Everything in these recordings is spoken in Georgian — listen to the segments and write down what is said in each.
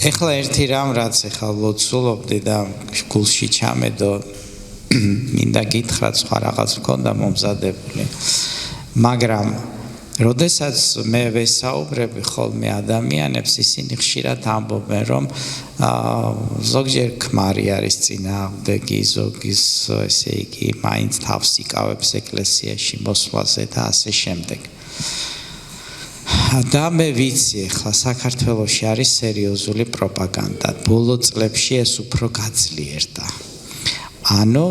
ეხლა ერთი რამ რაც ეხლა ლოცულობდი და გულში ჩამედო მინდა გითხრათ სხვა რაღაც მქონდა მომზადებული მაგრამ როდესაც მე ვესაუბრები ხოლმე ადამიანებს ისინი ხშირად ამბობენ რომ ზოგჯერ ქმარი არის წინააღმდეგი ზოგის ესე იგი მაინც თავს იკავებს ეკლესიაში მოსვლაზე და ასე შემდეგ და მე ვიცი ახლა საქართველოში არის სერიოზული პროპაგანდა ბოლო წლებში ეს უფრო გაძლიერდა ანუ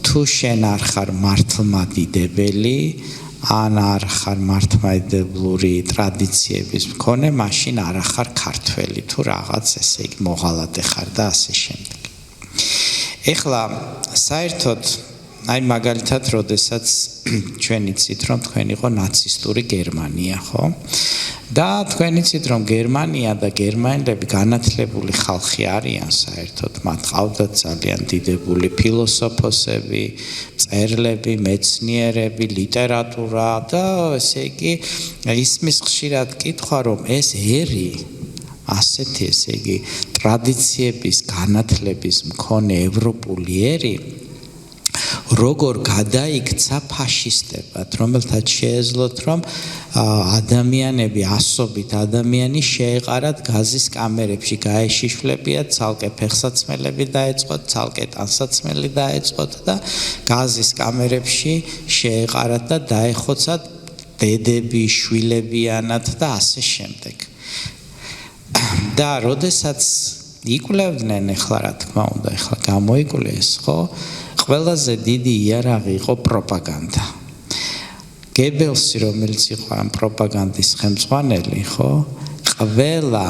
თუ შენ არ ხარ მართლმადიდებელი ან არ ხარ მართლმადიდებლური ტრადიციების მქონე მაშინ არ ხარ ქართველი თუ რაღაც ესე იგი მოღალატე ხარ და ასე შემდეგ ეხლა საერთოდ აი მაგალითად როდესაც ჩვენ იცით რომ თქვენ იყო ნაცისტური გერმანია ხო და თქვენ იცით რომ გერმანია და გერმანელები განათლებული ხალხი არიან საერთოდ მათ ყავდათ ძალიან დიდებული ფილოსოფოსები მწერლები მეცნიერები ლიტერატურა და ესე იგი ისმის ხშირად კითხვა რომ ეს ერი ასეთი ესე იგი ტრადიციების განათლების მქონე ევროპული ერი როგორ გადაიქცა ფაშისტებად რომელთაც შეეძლოთ რომ ადამიანები ასობით ადამიანი შეეყარათ გაზის კამერებში გაეშიშვლებიათ ცალკე ფეხსაცმელები დაეწყოთ ცალკე ტანსაცმელი დაეწყოთ და გაზის კამერებში შეეყარათ და დაეხოცათ დედები შვილებიანად და ასე შემდეგ და როდესაც იკვლევდნენ ახლა რა თქმა უნდა ახლა გამოიკვლეს ხო ყველაზე დიდი იარაღი იყო პროპაგანდა. გებელსი რომელიც იყო ამ პროპაგანდის ხელმძღვანელი, ხო? ყველა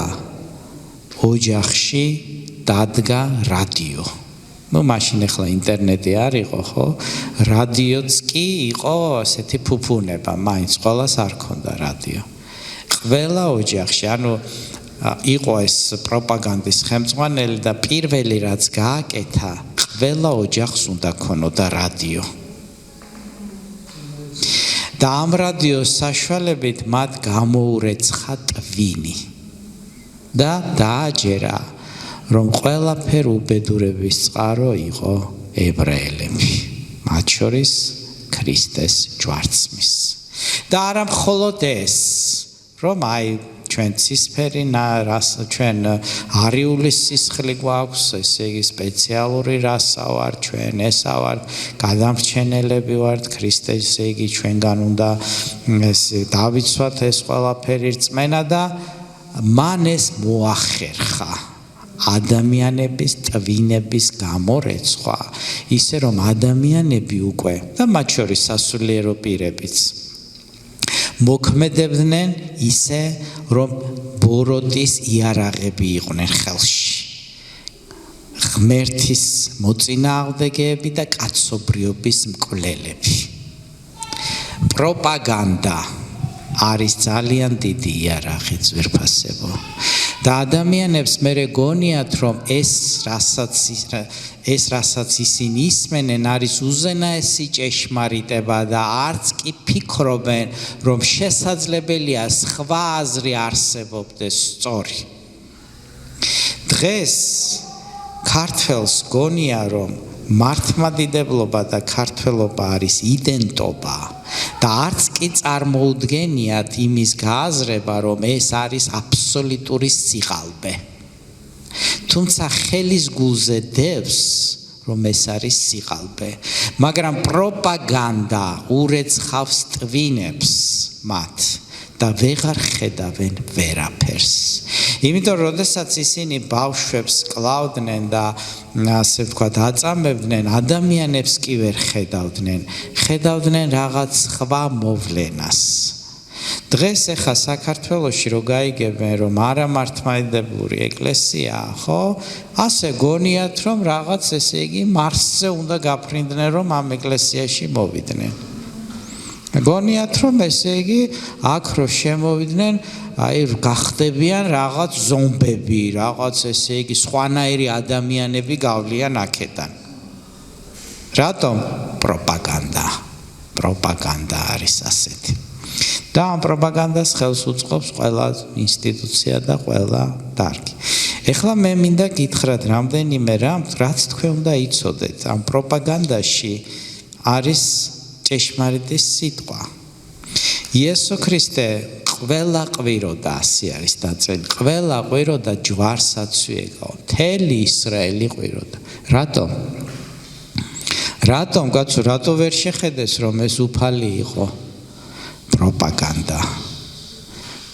ოჯახში დადგა რადიო. ну მაშინ ახლა ინტერნეტი არ იყო, ხო? რადიოც კი იყო ასეთი ფუფუნება, მაინც ყველას არ ქონდა რადიო. ყველა ოჯახში, ანუ იყო ეს პროპაგანდის ხელმძღვანელი და პირველი რაც გააკეთა ყველა ოჯახს უნდა ქონოდა რადიო. და ამ რადიოს საშუალებით მათ გამოურეცხა ტვინი. და დააჯერა, რომ ყველაფერ უბედურების წყარო იყო ებრაელები. მათ შორის ქრისტეს ჯვარცმის. და არა მხოლოდ ეს, რომ აი ჩვენ ცისფერი ჩვენ არიული სისხლი გვაქვს, ესე იგი სპეციალური რასა ვართ, ჩვენ ესა ვართ, გადამრჩენელები ვართ, ქრისტეს, ესე იგი ჩვენგან უნდა დავიცვათ ეს ყველაფერი რწმენა და მან ეს მოახერხა ადამიანების ტვინების გამორეცხვა, ისე რომ ადამიანები უკვე და მათ შორის სასულიერო პირებიც მოქმედებდნენ ისე რომ ბოროტის იარაღები იყვნენ ხელში ღმერთის მოწინააღმდეგეები და კაცობრიობის მკვლელები პროპაგანდა არის ძალიან დიდი იარაღი ძვირფასებო და ადამიანებს მე გონიათ რომ ეს რასაც ისინი ისმენენ არის უზენაესი ჭეშმარიტება და არც კი ფიქრობენ რომ შესაძლებელია სხვა აზრი არსებობდეს სწორი დღეს ქართველს გონია რომ მართლმადიდებლობა და ქართველობა არის იდენტობა და არც კი წარმოუდგენიათ იმის გააზრება რომ ეს არის აბსოლუტური სიღალბე თუმცა ხელის გულზე დევს რომ ეს არის სიღალბე მაგრამ პროპაგანდა ურეცხავს ტვინებს მათ და ვეღარ ხედავენ ვერაფერს იმიტომ როდესაც ისინი ბავშვებს კლავდნენ და ასე ვთქვათ აწამებდნენ ადამიანებს კი ვერ ხედავდნენ რაღაც სხვა მოვლენას დღეს ახლა საქართველოში რო გაიგებენ რომ არამართლმადიდებლური ეკლესიაა ხო ასე გონიათ რომ რაღაც ესე იგი მარსზე უნდა გაფრინდნენ რომ ამ ეკლესიაში მოვიდნენ გონიათ რომ ესე იგი აქ რო შემოვიდნენ აი გახდებიან რაღაც ზომბები რაღაც ესე იგი სხვანაირი ადამიანები გავლიან აქედან რატომ პროპაგანდა არის ასეთი და ამ პროპაგანდას ხელს უწყობს ყველა ინსტიტუცია და ყველა დარგი ეხლა მე მინდა გითხრათ რამდენიმე რამ, რაც თქვენ უნდა იცოდეთ. ამ პროპაგანდაში არის ჭეშმარიტი სიტყვა. იესო ქრისტე ყველა ყვიროდა, ასე არის დაწერილი. ყველა ყვიროდა ჯვარსაც ვიეგაო. მთელი ისრაელი ყვიროდა. რატომ? რატომ, კაცო, რატო ვერ შეხედეს, რომ ეს უფალი იყო?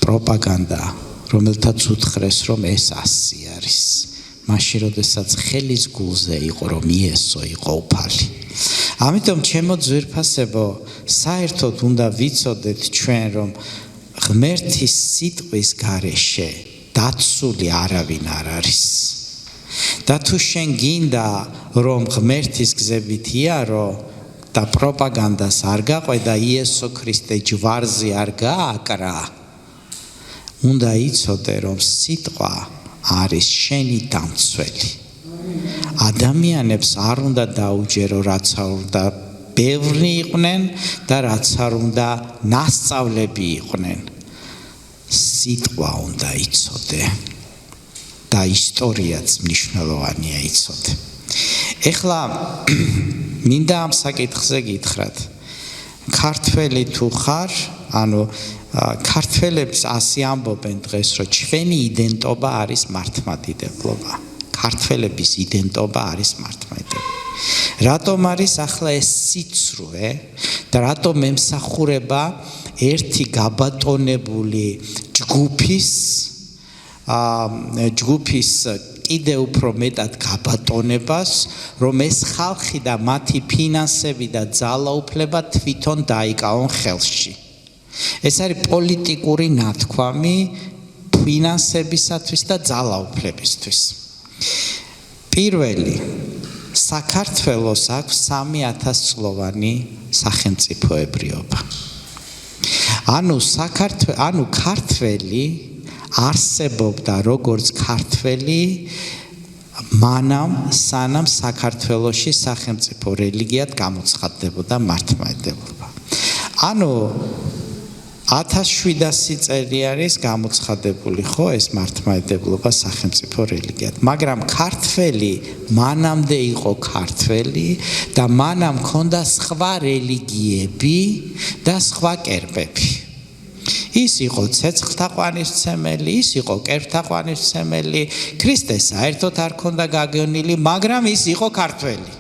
პროპაგანდა, რომელთაც უთხრეს, რომ ეს ასე არის. მაშინ, როდესაც ხელის გულზე იყო, რომ იესო იყო უფალი. ამიტომ, ჩემო ძვირფასებო, საერთოდ უნდა ვიცოდეთ ჩვენ, რომ ღმერთის სიტყვის გარეშე დაცული არავინ არ არის. და თუ შენ გინდა, რომ ღმერთის გზებით იარო და პროპაგანდას არ გაყვე და იესო ქრისტე ჯვარზე არ გააკრა, უნდა იცოდე, რომ სიტყვა არის შენი დამცველი. ადამიანებს არ უნდა დაუჯერო, რაც არ უნდა ბევრი იყვნენ და რაც არ უნდა ნასწავლები იყვნენ. სიტყვა უნდა იცოდე და ისტორიაც მნიშვნელოვანია იცოდე. ეხლა მინდა ამ საკითხზე გითხრათ. ქართველი თუ ხარ, ანუ ქართველებს ასე ამბობენ დღეს, რომ ჩვენი იდენტობა არის მართლმადიდებლობა. ქართველების იდენტობა არის მართლმადიდებლობა. რატომ არის ახლა ეს სიცრუე და რატომ ემსახურება ერთი გაბატონებული ჯგუფის კიდე უფრო მეტად გაბატონებას, რომ ეს ხალხი და მათი ფინანსები და ძალაუფლება თვითონ დაიკავონ ხელში. ეს არის პოლიტიკური ნათქვამი ფინანსებისათვის და ძალაუფლებისთვის. პირველი, საქართველოს აქვს 3000 წლოვანი სახელმწიფოებრიობა. ანუ ქართველი არსებობდა როგორც ქართველი მანამ სანამ საქართველოში სახელმწიფო რელიგიად გამოცხადდებოდა მართლმადიდებლობა. ანუ 1700 წელი არის გამოცხადებული ხო ეს მართლმადიდებლობა სახელმწიფო რელიგიად, მაგრამ ქართველი მანამდე იყო ქართველი და მანამ ჰქონდა სხვა რელიგიები და სხვა კერპები. ის იყო ცეცხლთაყვანისმცემელი, ის იყო კერპთაყვანისმცემელი, ქრისტე საერთოდ არ ჰქონდა გაგონილი, მაგრამ ის იყო ქართველი.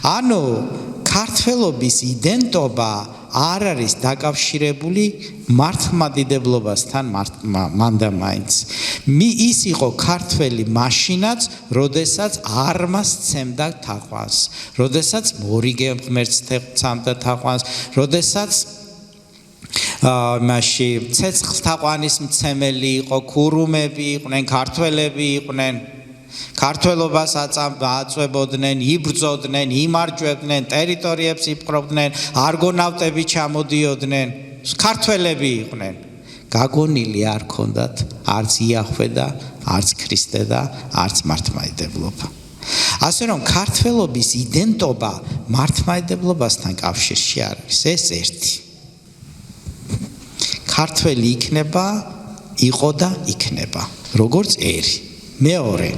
ანუ ქართველობის იდენტობა არ არის დაკავშირებული მართლმადიდებლობასთან მანდამაინც. ის იყო ქართველი მაშინაც, როდესაც არმას სცემდა თაყვანს, როდესაც მორიგე ღმერთს სცემდა თაყვანს, როდესაც მაშინ ცეცხლთაყვანისმცემელი იყო, ქურუმები იყვნენ, ქართველები იყვნენ. ქართველობას აწვებოდნენ, იბრძოდნენ, იმარჯვებდნენ, ტერიტორიებს იპყრობდნენ, არგონავტები ჩამოდიოდნენ, ქართველები იყვნენ. გაგონილი არ ჰქონდათ არც იახვე და არც ქრისტე და არც მართლმადიდებლობა. ასე რომ ქართველობის იდენტობა მართლმადიდებლობასთან კავშირში არის, ეს ერთი. ქართველი იქნება, იყო და იქნება, როგორც ერი. მეორე,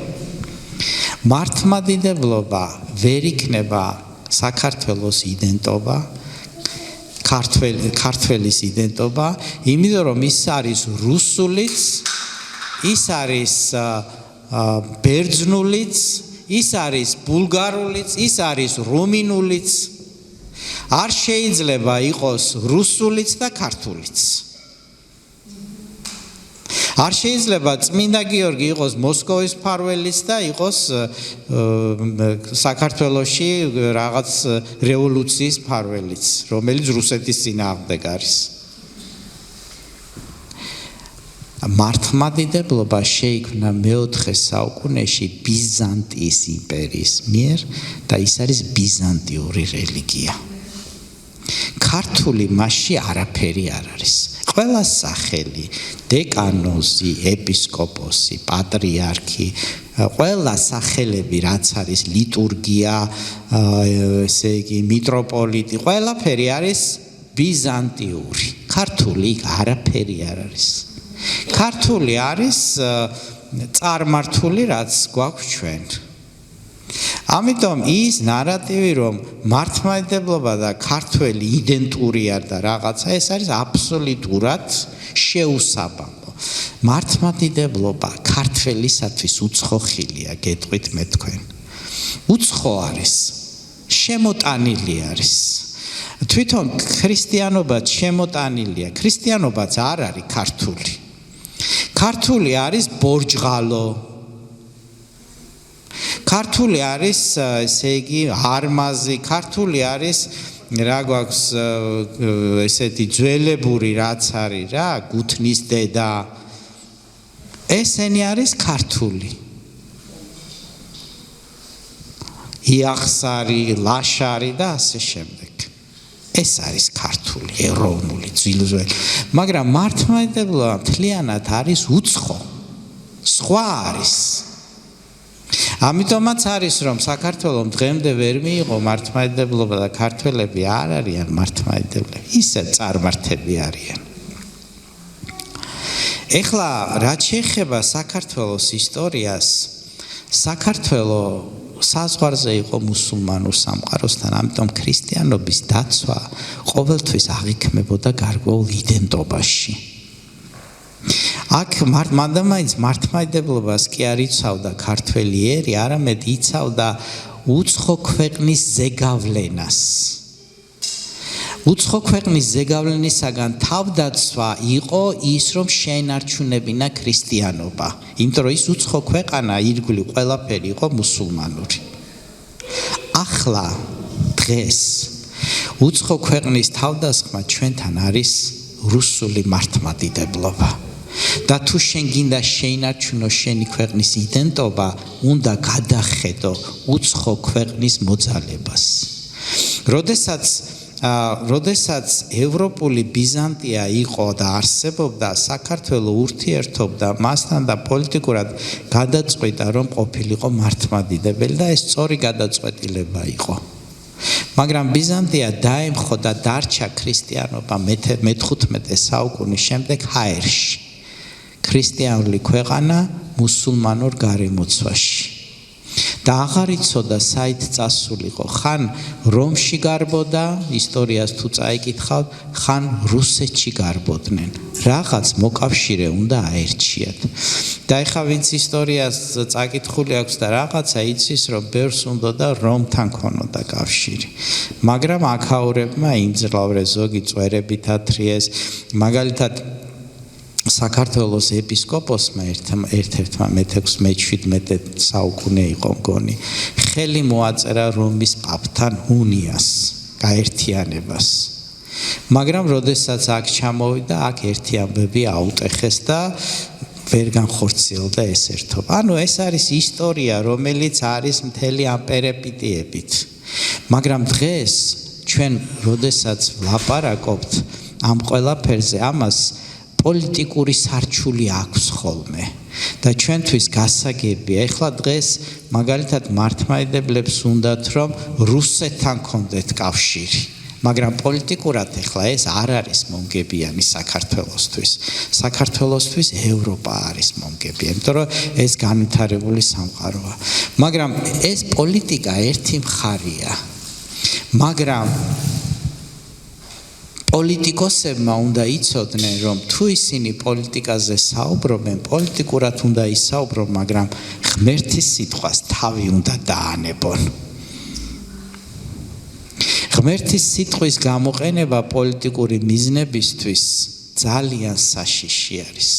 მართლმადიდებლობა ვერ იქნება საქართველოს იდენტობა, ქართველის იდენტობა, იმიტომ რომ ის არის რუსულიც, ის არის ბერძნულიც, ის არის ბულგარულიც, ის არის რუმინულიც. არ შეიძლება იყოს რუსულიც და ქართულიც. არ შეიძლება წმინდა გიორგი იყოს მოსკოვის მფარველიც და იყოს საქართველოში რაღაც რევოლუციის მფარველიც, რომელიც რუსეთის წინააღმდეგ არის. მართლმადიდებლობა შეიქმნა მე-4 საუკუნეში ბიზანტიის იმპერიის მიერ და ის არის ბიზანტიური რელიგია. ქართული მასში არაფერი არ არის. ყველა სახელი, დეკანოზი, ეპისკოპოსი, პატრიარქი, ყველა სახელები, რაც არის ლიტურგია, ესე იგი მიტროპოლიტი, ყველაფერი არის ბიზანტიური. ქართული არაფერი არ არის. ქართული არის წარმართული რაც გვაქვს ჩვენ. ამიტომ ის ნარატივი რომ მართლმადიდებლობა და ქართველი იდენტური არ და რაღაცა ეს არის აბსოლუტურად შეუსაბამო. მართლმადიდებლობა ქართველისათვის უცხოხილია, გეტყვით მე თქვენ. უცხო არის, შემოტანილი არის. თვითონ ქრისტიანობაც შემოტანილია. ქრისტიანობაც არ არის ქართული. ქართული არის ბორჯღალო. ქართული არის, ესე იგი, არმაზი, ქართული არის რა გვაქვს ესეთი ძველებური რაც არის რა, გუთნის დედა. ესენი არის ქართული. იახსარი, ლაშარი და ასე შემდეგ. ეს არის ქართული, ეროვნული, ძველი. მაგრამ მართლმადიდებლობა მთლიანად არის უცხო. სხვა არის. ამიტომაც არის რომ საქართველოს დღემდე ვერ მიიღო მართლმადიდებლობა და ქართველები არ არიან მართლმადიდებლები. ისე წარმართები არიან. ეხლა რაც შეეხება საქართველოს ისტორიას, საქართველოს საზღვარზე იყო მუსულმანურ სამყაროსთან, ამიტომ ქრისტიანობის დაცვა ყოველთვის აღიქმებოდა გარკვეულ იდენტობაში. აქ მანდამაინც მართლმადიდებლობას კი არ იცავდა ქართველი ერი, არამედ იცავდა უცხო ქვეყნის ზეგავლენას. უცხო ქვეყნის ზეგავლენისაგან თავდაცვა იყო ის, რომ შეენარჩუნებინა ქრისტიანობა. იმიტომ რომ ის უცხო ქვეყანა ირგვლივ ყველაფერი იყო მუსულმანური. ახლა დღეს უცხო ქვეყნის თავდასხმა ჩვენთან არის რუსული მართლმადიდებლობა. და თუ შენ გინდა შეინარჩუნო შენი ქვეყნის იდენტობა, უნდა გადახედო უცხო ქვეყნის მოძალებას. როდესაც ევროპული ბიზანტია იყო და არსებობდა, საქართველოს ურთიერთობდა მასთან და პოლიტიკურად გადაწყვიტა, რომ ყოფილიყო მართლმადიდებელი და ეს სწორი გადაწყვეტილება იყო. მაგრამ ბიზანტია დაემხო და დარჩა ქრისტიანობა მე-15 საუკუნის შემდეგ ჰაერში. ქრისტიანული ქვეყანა მუსულმანურ გარემოცვაში. და აღარ იცოდა საით წასულიყო, ხან რომში გარბოდა, ისტორიას თუ წაიკითხავთ, ხან რუსეთში გარბოდნენ. რაღაც მოკავშირე უნდა აერჩიათ. და ეხლა ვინც ისტორიას წაკითხული აქვს და რაღაცა იცის, რომ ბევრს უნდოდა რომთან ქონოდა კავშირი. მაგრამ აქაურებმა იმძლავრეს, ზოგი წვერებით ათრიეს, მაგალითად საქართველოს ეპისკოპოსმა ერთ-ერთმა მე-16-მე-17 საუკუნე იყო მგონი, ხელი მოაწერა რომის პაპთან უნიას, გაერთიანებას. მაგრამ როდესაც აქ ჩამოვიდა, აქ ერთი ამბები აუტეხეს და ვერ განხორციელდა ეს ერთობა. ანუ ეს არის ისტორია, რომელიც არის მთელი ამ პერიპეტიებით. მაგრამ დღეს ჩვენ როდესაც ვლაპარაკობთ ამ ყველაფერზე, ამას პოლიტიკური სარჩული აქვს ხოლმე და ჩვენთვის გასაგებია. ეხლა დღეს მაგალითად მართლმადიდებლებს უნდათ რომ რუსეთთან კონდეთ კავშირი, მაგრამ პოლიტიკურად ეხლა ეს არ არის მომგებიანი საქართველოსთვის. საქართველოსთვის ევროპა არის მომგებიანი, იმიტომ რომ ეს განვითარებული სამყაროა. მაგრამ ეს პოლიტიკა ერთი მხარეა. მაგრამ პოლიტიკოსებმა უნდა იცოდნენ, რომ თუ ისინი პოლიტიკაზე საუბრობენ, პოლიტიკურად უნდა ისაუბრონ, მაგრამ ღმერთის სიტყვას თავი უნდა დაანებონ. ღმერთის სიტყვის გამოყენება პოლიტიკური მიზნებისთვის ძალიან საშიში არის.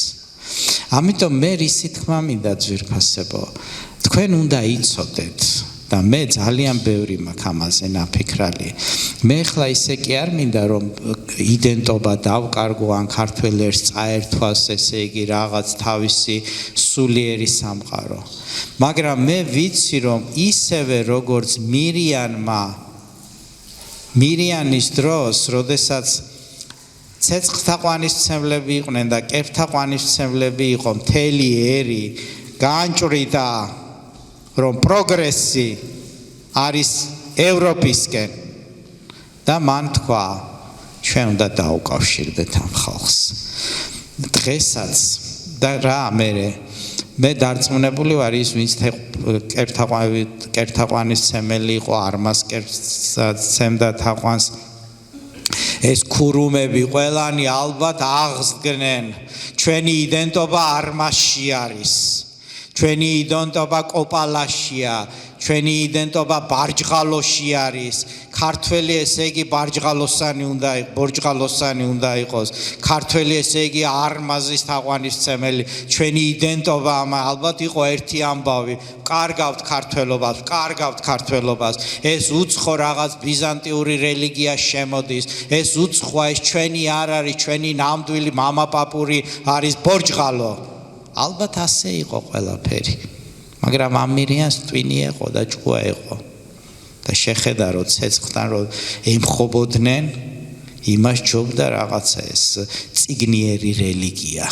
ამიტომ მე ისი თქმა მინდა ძვირფასებო, თქვენ უნდა იცოდეთ და მე ძალიან ბევრი მაქვს ამაზე ნაფიქრალი. მე ხლა ისე კი არ მინდა რომ იდენტობა დავკარგო ან ქართველ ერს წაერთვას, ესე იგი რაღაც თავისი სულიერი სამყარო. მაგრამ მე ვიცი რომ ისევე როგორც მირიანის დროს, როდესაც ცეცხლთა ყვანისმცემლები იყვნენ და კეფთა ყვანისმცემლები იყო, მთელი ერი განჭვრიდა რომ პროგრესი არის ევროპისკენ და მან თქვა ჩვენ უნდა დაუკავშირდეთ ამ ხალხს. დღესაც და რა მე მე დარწმუნებული ვარ ის ვინც კერთაყვანის ცემელი იყო არმას კერცემდა თაყვანს ეს ქურუმები ყველანი ალბათ აღსდგნენ ჩვენი იდენტობა არმასში არის ჩვენი იდენტობა კოპალაშია ჩვენი იდენტობა ბარჯღალოში არის ქართველი ესე იგი ბარჯღალოსანი უნდა იყოს ქართველი ესე იგი არმაზის თაყვანისმცემელი ჩვენი იდენტობა ალბათ იყო ერთი ამბავი კარგავთ ქართველობას ეს უცხო რაღაც ბიზანტიური რელიგია შემოდის ეს უცხოა ეს ჩვენი არ არის ჩვენი ნამდვილი მამაპაპური არის ბორჯღალო ალბათ ასე იყო ყველაფერი მაგრამ ამირიანს ტვინი ეყო და ჭკუა ეყო და შეხედა რომ ცეცხლთან რომ ემხობოდნენ იმას ჯობდა რაღაცა ეს წიგნიერი რელიგია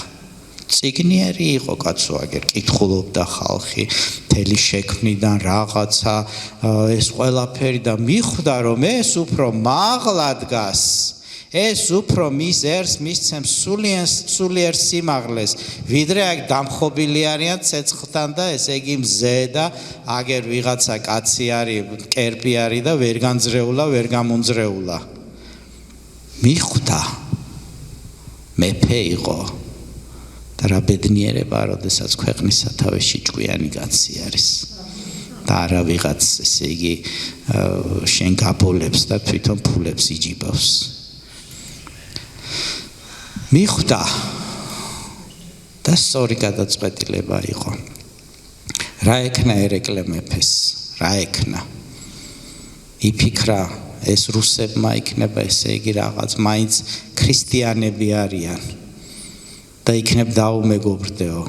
წიგნიერი იყო კაცო აგერ კითხულობდა ხალხი მთელი შექმნიდან რაღაცა ეს ყველაფერი და მიხვდა რომ ეს უფრო მაღლა დგას ეს უფრო მის ერს მისცემს სულიერ სიმაღლეს ვიდრე აქ დამხობილი არიან ცეცხლთან და ესე იგი მზე და აგერ ვიღაცა კაცი არის კერპი არის და ვერ განძრეულა ვერ გამონძრეულა მიხვდა მეფე იყო და რა ბედნიერება როდესაც ქვეყნის სათავეში ჭკვიანი კაცი არის და არა ვიღაც ესე იგი შენ გაბოლებს და თვითონ ფულებს იჯიბავს მიხვდა და სწორი გადაწყვეტილება იყო რა ეკნა ერეკლე მეფეს რა ეკნა იფიქრა ეს რუსებმა იქნება ესე იგი რაღაც მაინც ქრისტიანები არიან და იქნებ დაუმეგობრდეო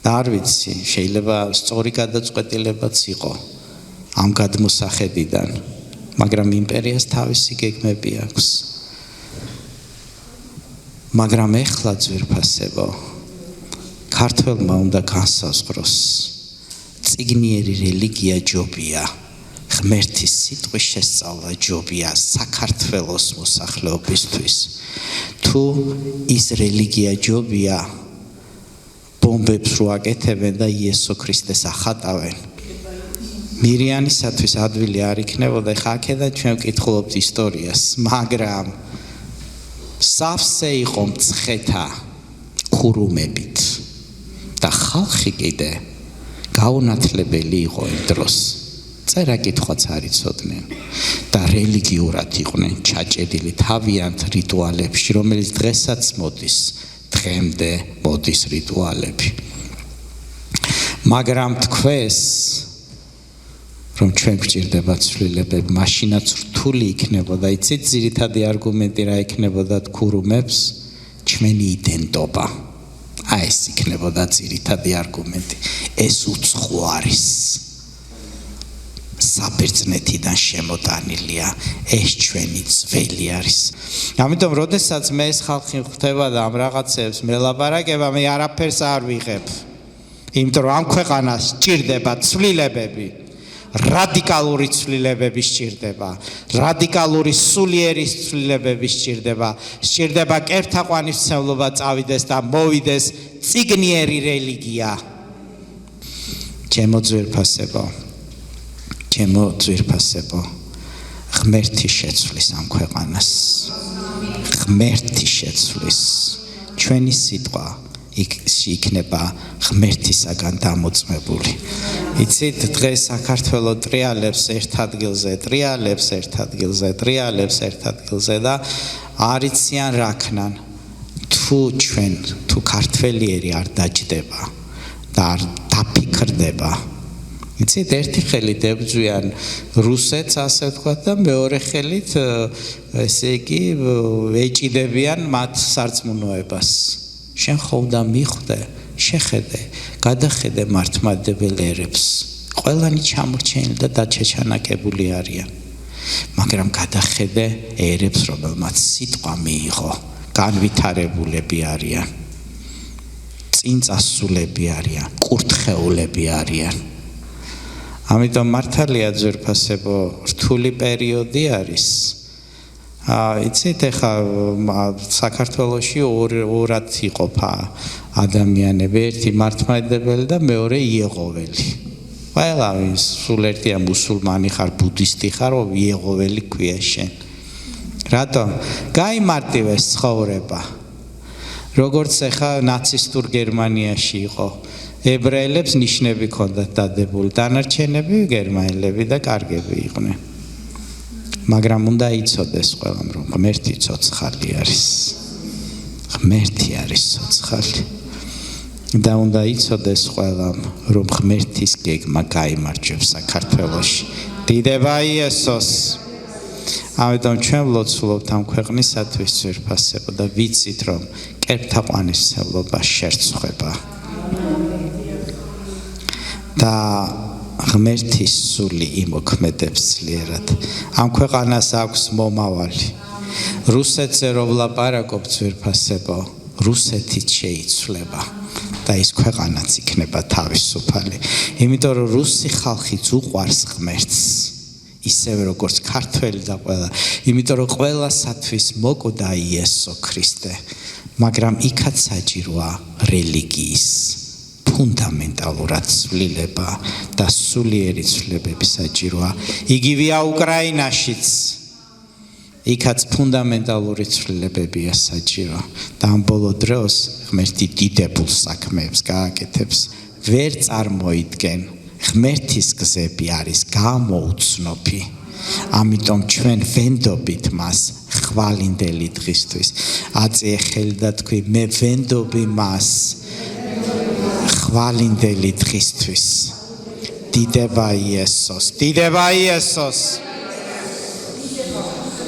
და არ ვიცი შეიძლება სწორი გადაწყვეტილებაც იყო ამ გადმოსახედიდან მაგრამ იმპერიას თავისი გეგმები აქვს მაგრამ ეხლა ძვირფასებო ქართველმა უნდა განსაზღვროს წიგნიერი რელიგია ჯობია ღმერთის სიტყვის შესწავლა ჯობია საქართველოს მოსახლეობისთვის თუ ის რელიგია ჯობია ბომბებს რო აკეთებენ და იესო ქრისტეს ახატავენ მირიანისათვის ადვილი არ იქნებოდა ხა აქედან ჩვენ ვკითხულობთ ისტორიას მაგრამ სავსე იყო მცხეთა ქურუმებით და ხალხი კიდე გაუნათლებელი იყო იმ დროს წერა კითხვაც არ იცოდნენ და რელიგიურად იყვნენ ჩაჭედილი თავიანთ რიტუალებში რომელიც დღესაც მოდის დღემდე მოდის რიტუალები მაგრამ თქვეს რომ ჩვენ გვჭირდება ცვლილებები, მაშინაც რთული იქნებოდა, იცით ძირითადი არგუმენტი რა იქნებოდა ქურუმებს, ჩვენი იდენტობა. აი ეს იქნებოდა ძირითადი არგუმენტი. ეს უცხო არის. საბერძნეთიდან შემოტანილია, ეს ჩვენი ძველი არის. ამიტომ როდესაც მე ეს ხალხი ხვდება და ამ რაღაცებს მელაპარაკება, მე არაფერს არ ვიღებ. იმიტომ რომ ამ ქვეყანას ჭირდება ცვლილებები. რადიკალური ცვლილებები სჭირდება, რადიკალური სულიერი ცვლილებები სჭირდება, სჭირდება კერთაყვანისმცემლობა წავიდეს და მოვიდეს წიგნიერი რელიგია. ჩემო ძვირფასებო, ღმერთი შეცვლის ამ ქვეყანას. ღმერთი შეცვლის. ჩვენი სიტყვა იქნება ღმერთისაგან დამოწმებული. იცით, დღეს საქართველო ტრიალებს ერთ ადგილზე და არიციან რა ქნან. თუ ქართველიერი არ დაჯდება და არ დაფიქრდება. იცით, ერთი ხელით ებძვიან რუსეთს, ასე ვთქვათ და მეორე ხელით ესე იგი ეჭიდებიან მათ სარწმუნოებას. შენ ხოვდა მიხვდე, შეხედე, გადახედე მართლმადიდებელ ერებს. ყველანი ჩამორჩენილი და დაჩეჩანაკებული არიან. მაგრამ გადახედე ერებს, რომელმაც სიტყვა მიიღო, განვითარებულები არიან. წინწასულები არიან, კურთხეულები არიან. ამიტომ მართალია ძვირფასებო, რთული პერიოდი არის. იცით ეხა საქართველოში ორად იყოფა ადამიანები, ერთი მართლმადიდებელი და მეორე იეღოველი. ყველა სულ ერთია მუსულმანი ხარ, ბუდისტი ხარ, იეღოველი ქვია შენ. რატომ? გაიმარტივეს ცხოვრება. როგორც ეხა ნაცისტურ გერმანიაში იყო. ებრაელებს ნიშნები ჰქონდათ დადებული, დანარჩენები გერმანელები და კარგები იყვნენ. მაგრამ უნდა იცოდეს ყველამ, რომ ღმერთი ცოცხალი არის. ღმერთი არის ცოცხალი. და უნდა იცოდეს ყველამ, რომ ღმერთის გეგმა გაიმარჯვებს საქართველოში. დიდება იესოს. ამიტომ ჩვენ ვლოცულობთ ამ ქვეყნისათვის ძვირფასება და ვიცით, რომ კერპთაყვანისმცემლობა შერწყვება. და ღმერთის სული იმოქმედებს ძლიერად. ამ ქვეყანას აქვს მომავალი. რუსეთზე რო ვლაპარაკობ ძვირფასებო, რუსეთიც შეიცვლება და ის ქვეყანაც იქნება თავისუფალი. იმიტომ რომ რუსი ხალხიც უყვარს ღმერთს. ისევე როგორც ქართველი და ყველა. იმიტომ რომ ყველასათვის მოკვდა იესო ქრისტე, მაგრამ იქაც საჭიროა რელიგიის ფუნდამენტალურად ცვლილება და სულიერი ცვლილებები საჭიროა. იგივეა უკრაინაშიც. იქაც ფუნდამენტალური ცვლილებებია საჭირო. და ამ ბოლო დროს ღმერთი დიდებულ საქმეებს გააკეთებს. ვერ წარმოიდგენ, ღმერთის გზები არის გამოუცნობი. ამიტომ ჩვენ ვენდობით მას ხვალინდელი დღისთვის. აწიე ხელი და თქვი, მე ვენდობი მას ხვალინდელი დღისთვის. დიდება იესოს, დიდება იესოს.